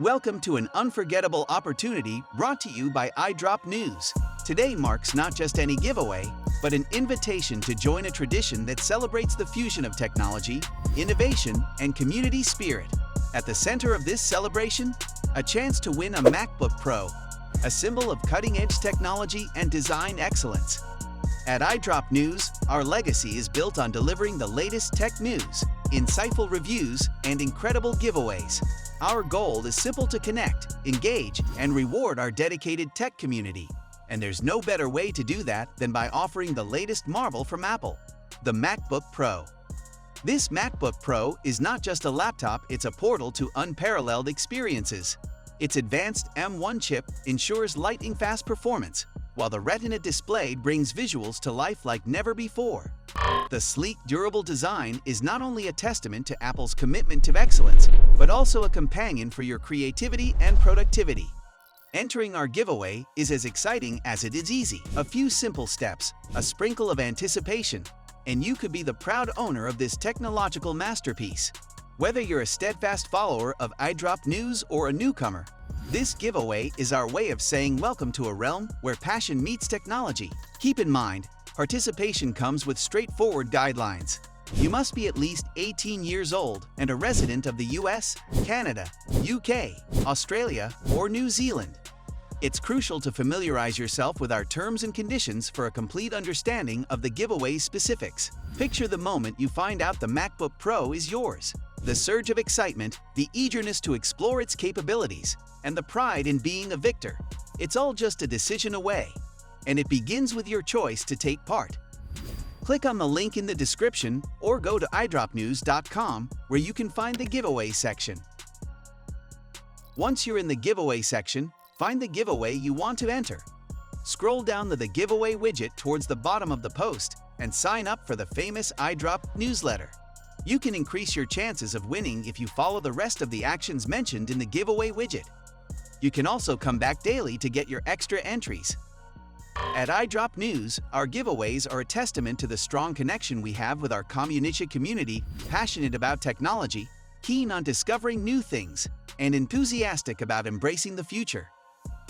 Welcome to an unforgettable opportunity brought to you by iDrop News. Today marks not just any giveaway, but an invitation to join a tradition that celebrates the fusion of technology, innovation, and community spirit. At the center of this celebration, a chance to win a MacBook Pro, a symbol of cutting-edge technology and design excellence. At iDrop News, our legacy is built on delivering the latest tech news, insightful reviews, and incredible giveaways. Our goal is simple: to connect, engage, and reward our dedicated tech community. And there's no better way to do that than by offering the latest marvel from Apple, the MacBook Pro. This MacBook Pro is not just a laptop, it's a portal to unparalleled experiences. Its advanced M1 chip ensures lightning-fast performance, while the Retina display brings visuals to life like never before. The sleek, durable design is not only a testament to Apple's commitment to excellence, but also a companion for your creativity and productivity. Entering our giveaway is as exciting as it is easy. A few simple steps, a sprinkle of anticipation, and you could be the proud owner of this technological masterpiece. Whether you're a steadfast follower of iDrop News or a newcomer, this giveaway is our way of saying welcome to a realm where passion meets technology. Keep in mind, participation comes with straightforward guidelines. You must be at least 18 years old and a resident of the US, Canada, UK, Australia, or New Zealand. It's crucial to familiarize yourself with our terms and conditions for a complete understanding of the giveaway's specifics. Picture the moment you find out the MacBook Pro is yours. The surge of excitement, the eagerness to explore its capabilities, and the pride in being a victor. It's all just a decision away, and it begins with your choice to take part. Click on the link in the description or go to idropnews.com where you can find the giveaway section. Once you're in the giveaway section, find the giveaway you want to enter. Scroll down to the giveaway widget towards the bottom of the post and sign up for the famous iDrop newsletter. You can increase your chances of winning if you follow the rest of the actions mentioned in the giveaway widget. You can also come back daily to get your extra entries. At iDrop News, our giveaways are a testament to the strong connection we have with our community passionate about technology, keen on discovering new things, and enthusiastic about embracing the future.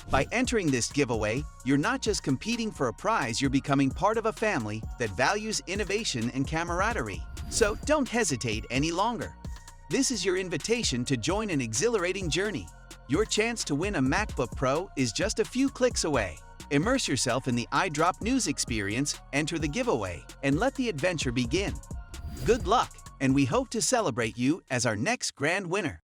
By entering this giveaway, you're not just competing for a prize, you're becoming part of a family that values innovation and camaraderie. So don't hesitate any longer. This is your invitation to join an exhilarating journey. Your chance to win a MacBook Pro is just a few clicks away. Immerse yourself in the iDrop News experience, enter the giveaway, and let the adventure begin. Good luck, and we hope to celebrate you as our next grand winner.